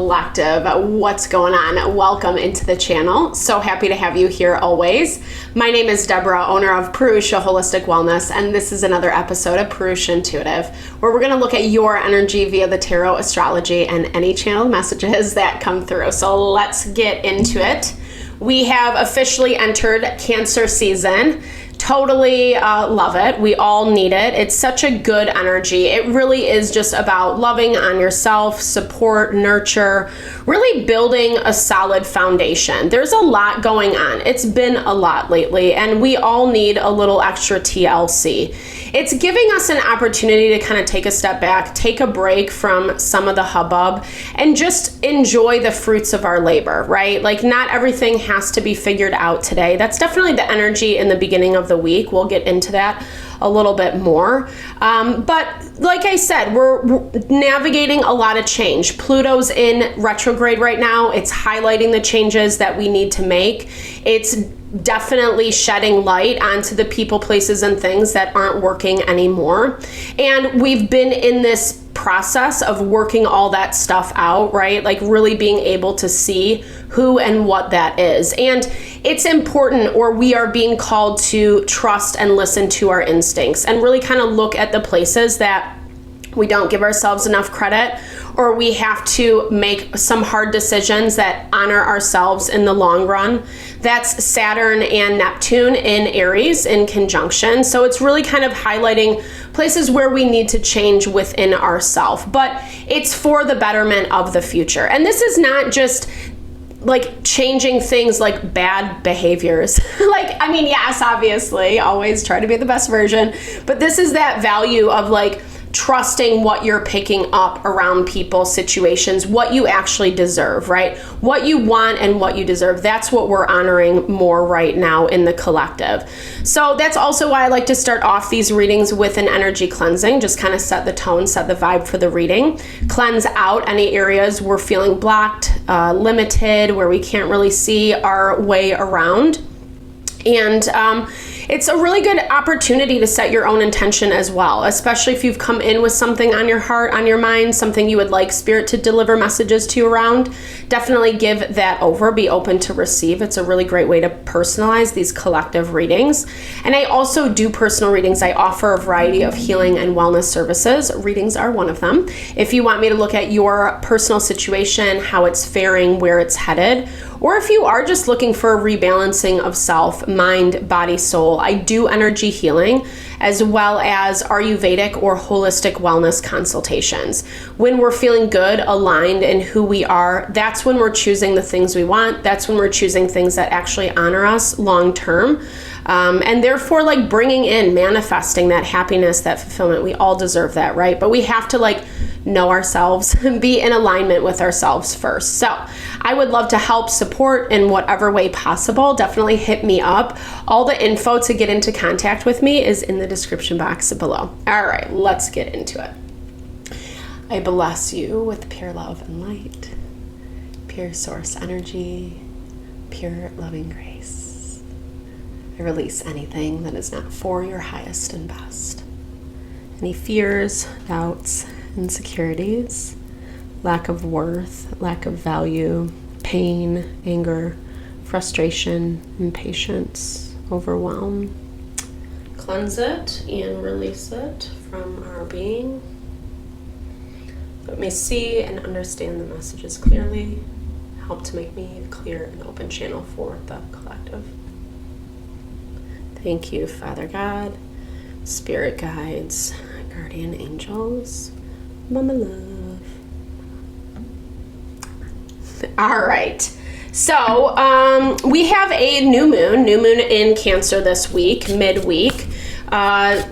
collective, what's going on? Welcome into the channel. So happy to have you here always. My name is Deborah, owner of Purusha Holistic Wellness, and this is another episode of Purusha Intuitive, where we're going to look at your energy via the tarot, astrology, and any channel messages that come through. So let's get into it. We have officially entered Cancer season. Totally love it. We all need it. It's such a good energy. It really is just about loving on yourself, support, nurture, really building a solid foundation. There's a lot going on. It's been a lot lately, and we all need a little extra TLC. It's giving us an opportunity to kind of take a step back, take a break from some of the hubbub, and just enjoy the fruits of our labor, right? Like, not everything has to be figured out today. That's definitely the energy in the beginning of the week. We'll get into that a little bit more. But like I said, we're navigating a lot of change. Pluto's in retrograde right now. It's highlighting the changes that we need to make. It's definitely shedding light onto the people, places, and things that aren't working anymore. And we've been in this process of working all that stuff out, right? Like really being able to see who and what that is. And it's important, or we are being called to trust and listen to our instincts and really kind of look at the places that we don't give ourselves enough credit, or we have to make some hard decisions that honor ourselves in the long run. That's Saturn and Neptune in Aries in conjunction. So it's really kind of highlighting places where we need to change within ourselves, but it's for the betterment of the future. And this is not just like changing things like bad behaviors. Like, I mean, yes, obviously, always try to be the best version, but this is that value of like trusting what you're picking up around people, situations, what you actually deserve, right? What you want and what you deserve. That's what we're honoring more right now in the collective. So that's also why I like to start off these readings with an energy cleansing, just kind of set the tone, set the vibe for the reading, cleanse out any areas we're feeling blocked, limited, where we can't really see our way around. And it's a really good opportunity to set your own intention as well, especially if you've come in with something on your heart, on your mind, something you would like Spirit to deliver messages to you around. Definitely give that over, be open to receive. It's a really great way to personalize these collective readings. And I also do personal readings. I offer a variety of healing and wellness services. Readings are one of them. If you want me to look at your personal situation, how it's faring, where it's headed, or if you are just looking for a rebalancing of self, mind, body, soul, I do energy healing as well as Ayurvedic or holistic wellness consultations. When we're feeling good, aligned in who we are, that's when we're choosing the things we want. That's when we're choosing things that actually honor us long term. And therefore, like bringing in, manifesting that happiness, that fulfillment. We all deserve that, right? But we have to like know ourselves and be in alignment with ourselves first. So I would love to help support in whatever way possible. Definitely hit me up. All the info to get into contact with me is in the description box below. All right, let's get into it. I bless you with pure love and light, pure source energy, pure loving grace. I release anything that is not for your highest and best. Any fears, doubts, insecurities, lack of worth, lack of value, pain, anger, frustration, impatience, overwhelm. Cleanse it and release it from our being. Let me see and understand the messages clearly. Help to make me a clear and open channel for the collective. Thank you, Father God, Spirit guides, guardian angels, Mama Love. All right. So we have a new moon in Cancer this week, midweek.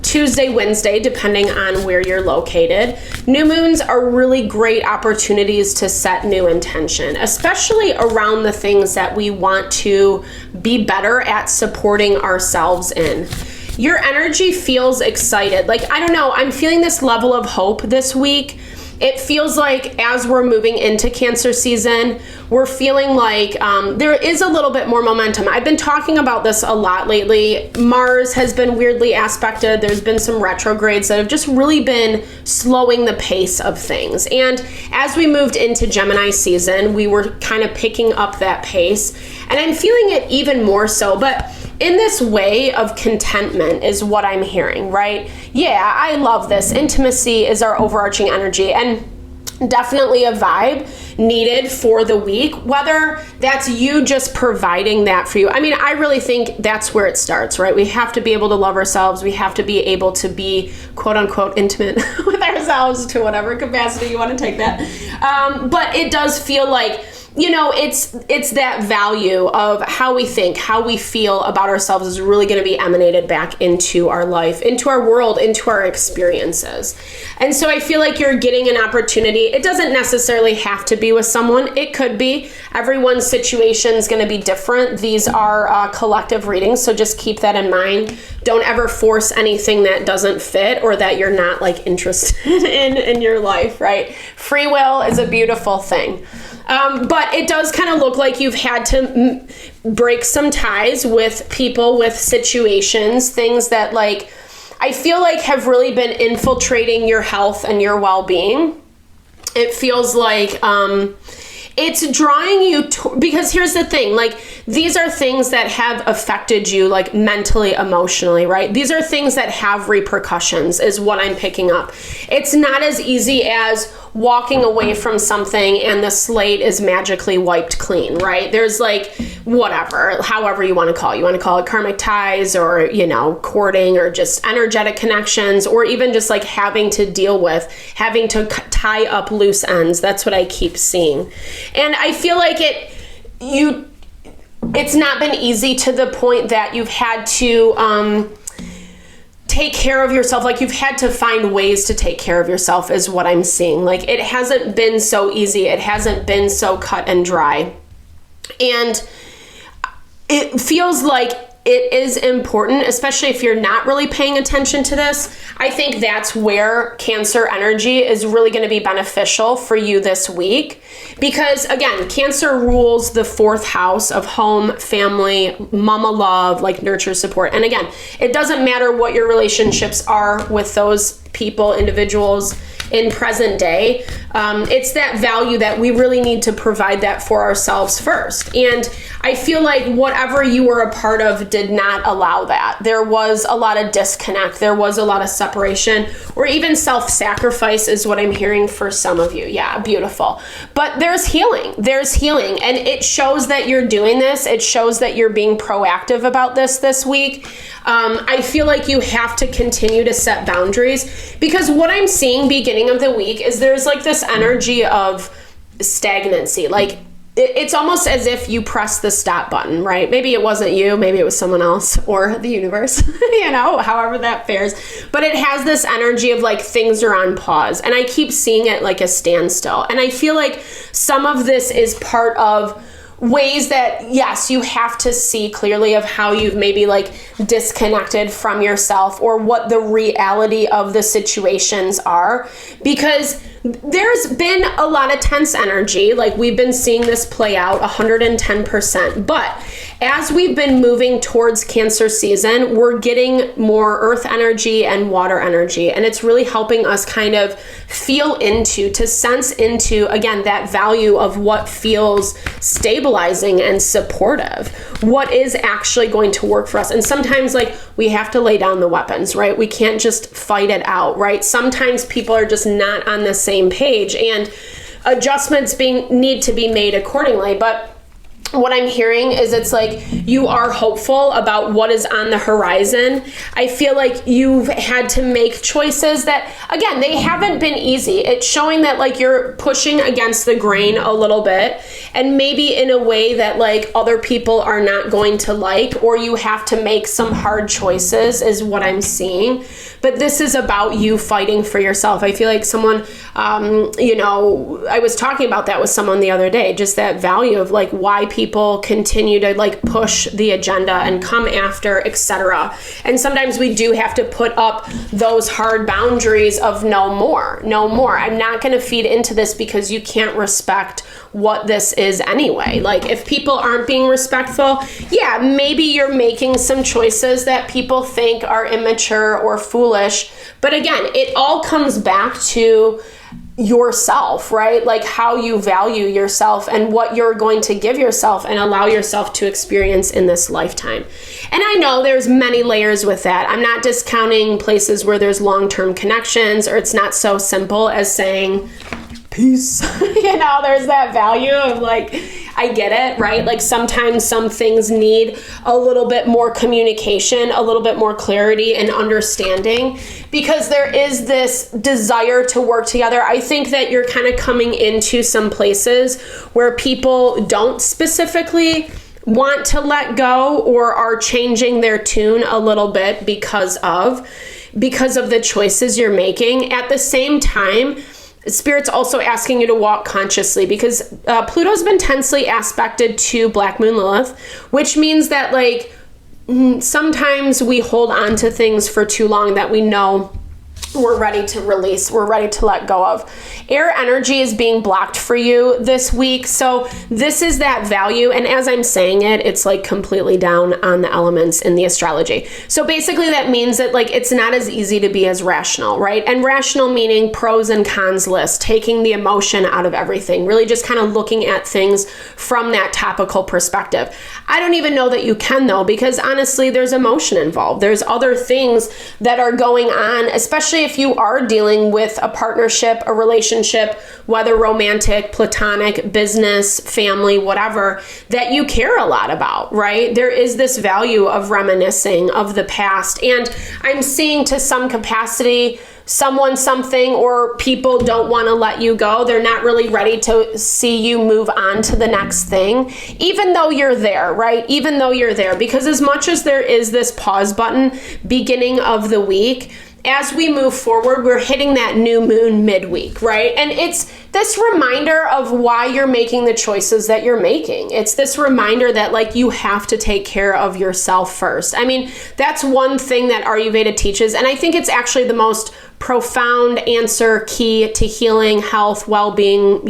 Tuesday, Wednesday, depending on where you're located. New moons are really great opportunities to set new intention, especially around the things that we want to be better at supporting ourselves in. Your energy feels excited. Like, I don't know, I'm feeling this level of hope this week. It feels like as we're moving into Cancer season, we're feeling like there is a little bit more momentum. I've been talking about this a lot lately. Mars has been weirdly aspected. There's been some retrogrades that have just really been slowing the pace of things. And as we moved into Gemini season, we were kind of picking up that pace. And I'm feeling it even more so. But in this way of contentment is what I'm hearing, right? Yeah, I love this. Intimacy is our overarching energy, and definitely a vibe needed for the week, whether that's you just providing that for you. I mean, I really think that's where it starts, right? We have to be able to love ourselves. We have to be able to be quote unquote intimate with ourselves to whatever capacity you want to take that. But it does feel like, you know, it's that value of how we think, how we feel about ourselves is really going to be emanated back into our life, into our world, into our experiences. And so I feel like you're getting an opportunity. It doesn't necessarily have to be with someone. It could be. Everyone's situation is going to be different. These are collective readings, so just keep that in mind. Don't ever force anything that doesn't fit or that you're not like interested in your life, right? Free will is a beautiful thing. But it does kind of look like you've had to break some ties with people, with situations, things that like, I feel like have really been infiltrating your health and your well-being. It feels like, it's drawing you to, because here's the thing, like these are things that have affected you like mentally, emotionally, right? These are things that have repercussions is what I'm picking up. It's not as easy as walking away from something and the slate is magically wiped clean, right? There's like whatever, however you want to call it. You want to call it karmic ties or, you know, courting or just energetic connections or even just like having to deal with, having to tie up loose ends. That's what I keep seeing. And I feel like it's not been easy to the point that you've had to take care of yourself. Like you've had to find ways to take care of yourself is what I'm seeing. Like it hasn't been so easy. It hasn't been so cut and dry. And it feels like it is important, especially if you're not really paying attention to this. I think that's where Cancer energy is really going to be beneficial for you this week. Because again, Cancer rules the 4th house of home, family, mama love, like nurture, support. And again, it doesn't matter what your relationships are with those people, individuals in present day. It's that value that we really need to provide that for ourselves first. And I feel like whatever you were a part of did not allow that. There was a lot of disconnect. There was a lot of separation or even self-sacrifice is what I'm hearing for some of you. Yeah, beautiful. But there's healing. There's healing. And it shows that you're doing this. It shows that you're being proactive about this week. I feel like you have to continue to set boundaries because what I'm seeing beginning of the week is there's like this energy of stagnancy. Like it's almost as if you press the stop button, right? Maybe it wasn't you, maybe it was someone else or the universe, you know, however that fares. But it has this energy of like things are on pause and I keep seeing it like a standstill. And I feel like some of this is part of ways that, yes, you have to see clearly of how you've maybe like disconnected from yourself or what the reality of the situations are, because there's been a lot of tense energy. Like we've been seeing this play out 110%. But as we've been moving towards Cancer season, we're getting more earth energy and water energy. And it's really helping us kind of feel into, to sense into, again, that value of what feels stabilizing and supportive. What is actually going to work for us. And sometimes like we have to lay down the weapons, right? We can't just fight it out, right? Sometimes people are just not on the same page and adjustments need to be made accordingly. But what I'm hearing is it's like you are hopeful about what is on the horizon. I feel like you've had to make choices that, again, they haven't been easy. It's showing that like you're pushing against the grain a little bit and maybe in a way that like other people are not going to like, or you have to make some hard choices is what I'm seeing. But this is about you fighting for yourself. I feel like someone, I was talking about that with someone the other day, just that value of like why people people continue to like push the agenda and come after, etc. And sometimes we do have to put up those hard boundaries of no more. I'm not going to feed into this because you can't respect what this is anyway. Like if people aren't being respectful, yeah, maybe you're making some choices that people think are immature or foolish. But again, it all comes back to yourself, right? Like how you value yourself and what you're going to give yourself and allow yourself to experience in this lifetime. And I know there's many layers with that. I'm not discounting places where there's long-term connections or it's not so simple as saying peace. There's that value of like, I get it, right? Like sometimes some things need a little bit more communication, a little bit more clarity and understanding because there is this desire to work together. I think that you're kind of coming into some places where people don't specifically want to let go or are changing their tune a little bit because of the choices you're making. At the same time, Spirit's also asking you to walk consciously because Pluto's been tensely aspected to Black Moon Lilith, which means that like sometimes we hold on to things for too long that we know we're ready to release, we're ready to let go of. Air energy is being blocked for you this week. So this is that value. And as I'm saying it, it's like completely down on the elements in the astrology. So basically that means that like it's not as easy to be as rational, right? And rational meaning pros and cons list, taking the emotion out of everything, really just kind of looking at things from that topical perspective. I don't even know that you can though, because honestly, there's emotion involved. There's other things that are going on, especially if you are dealing with a partnership, a relationship, whether romantic, platonic, business, family, whatever, that you care a lot about, right? There is this value of reminiscing of the past. And I'm seeing to some capacity, someone, something, or people don't want to let you go. They're not really ready to see you move on to the next thing, even though you're there, right? Even though you're there, because as much as there is this pause button beginning of the week, as we move forward, we're hitting that new moon midweek, right? And it's this reminder of why you're making the choices that you're making. It's this reminder that like you have to take care of yourself first. I mean, that's one thing that Ayurveda teaches. And I think it's actually the most profound answer, key to healing, health, well-being,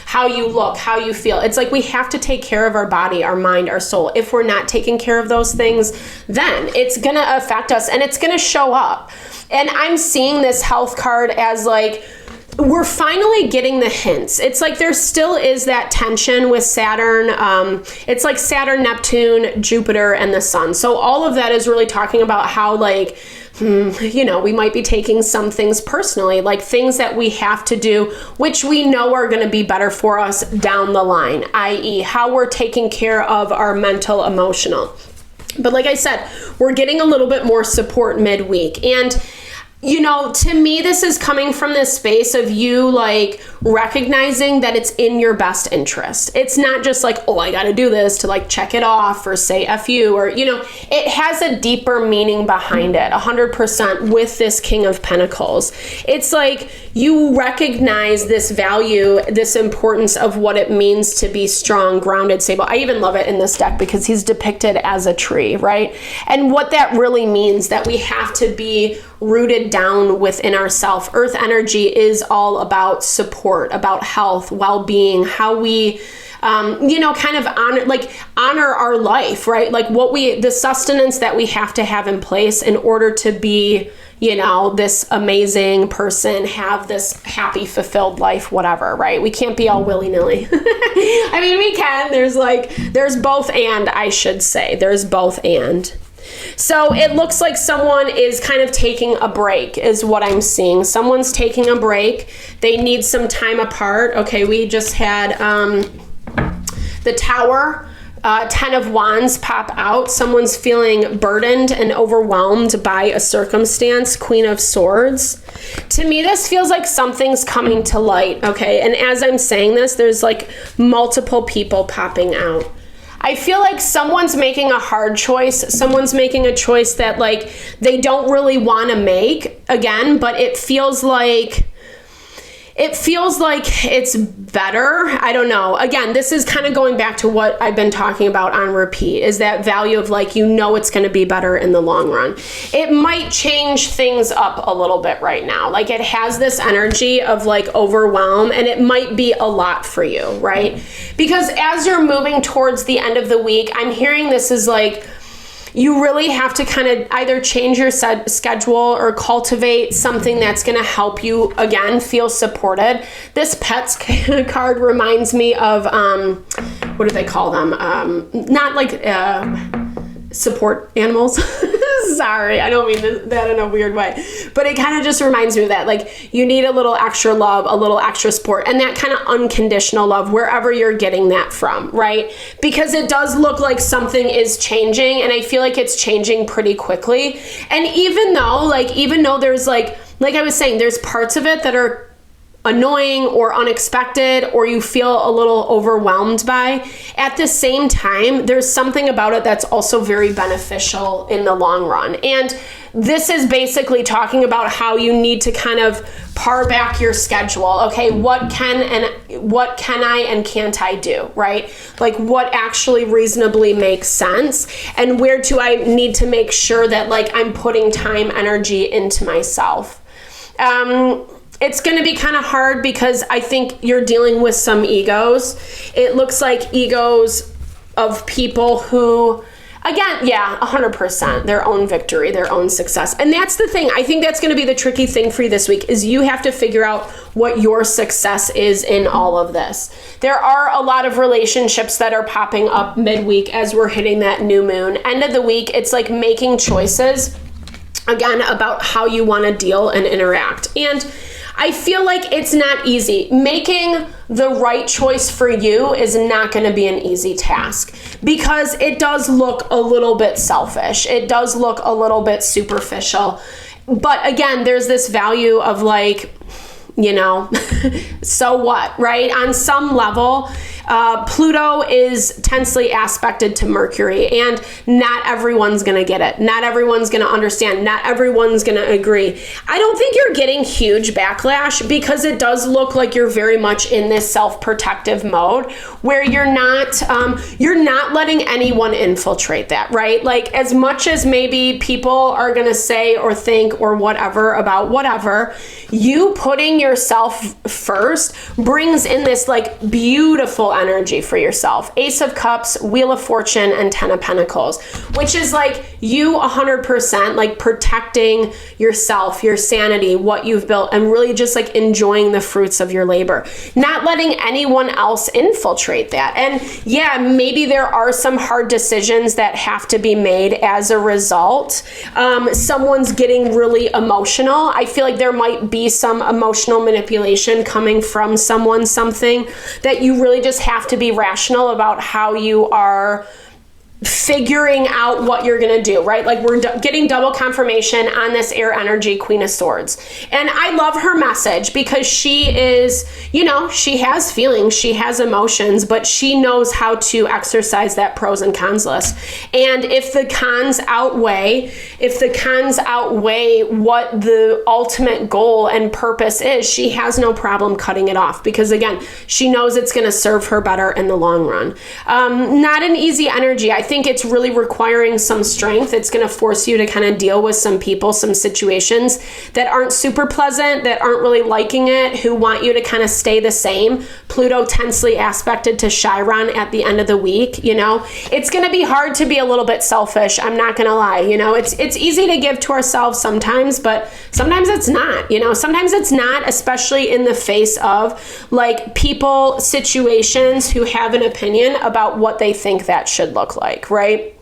how you look, how you feel. It's like we have to take care of our body, our mind, our soul. If we're not taking care of those things, then it's going to affect us and it's going to show up. And I'm seeing this health card as like, we're finally getting the hints. It's like there still is that tension with Saturn. It's like Saturn, Neptune, Jupiter, and the sun. So all of that is really talking about how like, we might be taking some things personally, like things that we have to do, which we know are going to be better for us down the line, i.e. how we're taking care of our mental, emotional. But like I said, we're getting a little bit more support midweek. And to me, this is coming from this space of you like recognizing that it's in your best interest. It's not just like, oh, I got to do this to like check it off or say F you or, it has a deeper meaning behind it 100% with this King of Pentacles. It's like you recognize this value, this importance of what it means to be strong, grounded, stable. I even love it in this deck because he's depicted as a tree, right? And what that really means, that we have to be rooted down within ourselves. Earth energy is all about support, about health, well-being, how we kind of honor our life, right? Like the sustenance that we have to have in place in order to be, this amazing person, have this happy, fulfilled life, whatever, right? We can't be all willy-nilly. I mean, we can. There's both and, I should say. There's both and. So it looks like someone is kind of taking a break is what I'm seeing. Someone's taking a break. They need some time apart. Okay, we just had the Tower, 10 of Wands pop out. Someone's feeling burdened and overwhelmed by a circumstance, Queen of Swords. To me, this feels like something's coming to light, okay? And as I'm saying this, there's like multiple people popping out. I feel like someone's making a hard choice. Someone's making a choice that like they don't really want to make again, but it feels like it feels like it's better. I don't know. Again, this is kind of going back to what I've been talking about on repeat, is that value of like, you know, it's going to be better in the long run. It might change things up a little bit right now. Like it has this energy of like overwhelm, and it might be a lot for you, right? Because as you're moving towards the end of the week, I'm hearing this is like, you really have to kind of either change your schedule or cultivate something that's going to help you, again, feel supported. This pets card reminds me of, what do they call them? Not like support animals. Sorry, I don't mean that in a weird way. But it kind of just reminds me of that. Like, you need a little extra love, a little extra support, and that kind of unconditional love wherever you're getting that from, right? Because it does look like something is changing, and I feel like it's changing pretty quickly. And even though there's like I was saying, there's parts of it that are annoying or unexpected, or you feel a little overwhelmed by, at the same time, there's something about it that's also very beneficial in the long run. And this is basically talking about how you need to kind of par back your schedule. Okay, what can I and can't I do, right? Like, what actually reasonably makes sense, and where do I need to make sure that like I'm putting time, energy into myself. It's going to be kind of hard because I think you're dealing with some egos. It looks like egos of people who, again, 100%, their own victory, their own success. And that's the thing. I think that's going to be the tricky thing for you this week, is you have to figure out what your success is in all of this. There are a lot of relationships that are popping up midweek as we're hitting that new moon. End of the week, it's like making choices, again, about how you want to deal and interact. And I feel like it's not easy. Making the right choice for you is not going to be an easy task, because it does look a little bit selfish. It does look a little bit superficial. But again, there's this value of like, you know, so what, right? On some level, Pluto is tensely aspected to Mercury, and not everyone's going to get it. Not everyone's going to understand. Not everyone's going to agree. I don't think you're getting huge backlash, because it does look like you're very much in this self-protective mode where you're not letting anyone infiltrate that, right? Like, as much as maybe people are going to say or think or whatever about whatever, you putting yourself first brings in this like beautiful energy for yourself. Ace of Cups, Wheel of Fortune, and Ten of Pentacles, which is like you 100% like protecting yourself, your sanity, what you've built, and really just like enjoying the fruits of your labor, not letting anyone else infiltrate that. And yeah, maybe there are some hard decisions that have to be made as a result. Someone's getting really emotional. I feel like there might be some emotional manipulation coming from someone, something that you really just have to be rational about how you are figuring out what you're going to do, right? Like, we're getting double confirmation on this air energy, Queen of Swords. And I love her message, because she is, you know, she has feelings, she has emotions, but she knows how to exercise that pros and cons list. And if the cons outweigh what the ultimate goal and purpose is, she has no problem cutting it off, because again, she knows it's going to serve her better in the long run. Not an easy energy. I think it's really requiring some strength. It's going to force you to kind of deal with some people, some situations that aren't super pleasant, that aren't really liking it, who want you to kind of stay the same. Pluto tensely aspected to Chiron at the end of the week. You know, it's going to be hard to be a little bit selfish. I'm not going to lie. You know, it's easy to give to ourselves sometimes, but sometimes it's not. You know, sometimes it's not, especially in the face of like people, situations who have an opinion about what they think that should look like. Right?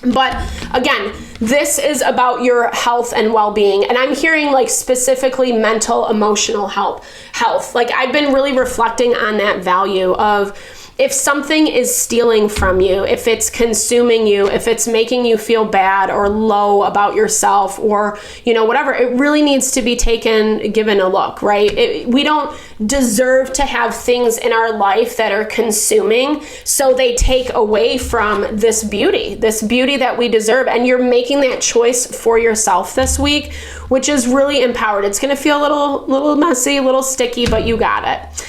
But again, this is about your health and well-being. And I'm hearing like specifically mental, emotional health. Like, I've been really reflecting on that value of, if something is stealing from you, if it's consuming you, if it's making you feel bad or low about yourself or, whatever, it really needs to be given a look, right? We don't deserve to have things in our life that are consuming, so they take away from this beauty that we deserve. And you're making that choice for yourself this week, which is really empowered. It's going to feel a little messy, a little sticky, but you got it.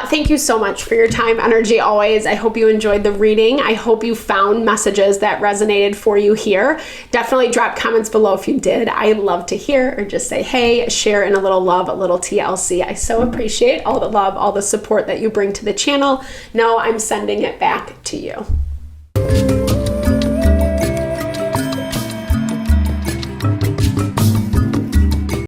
Thank you so much for your time, energy, always. I hope you enjoyed the reading. I hope you found messages that resonated for you here. Definitely drop comments below if you did. I love to hear, or just say, hey, share in a little love, a little TLC. I so appreciate all the love, all the support that you bring to the channel. No, I'm sending it back to you.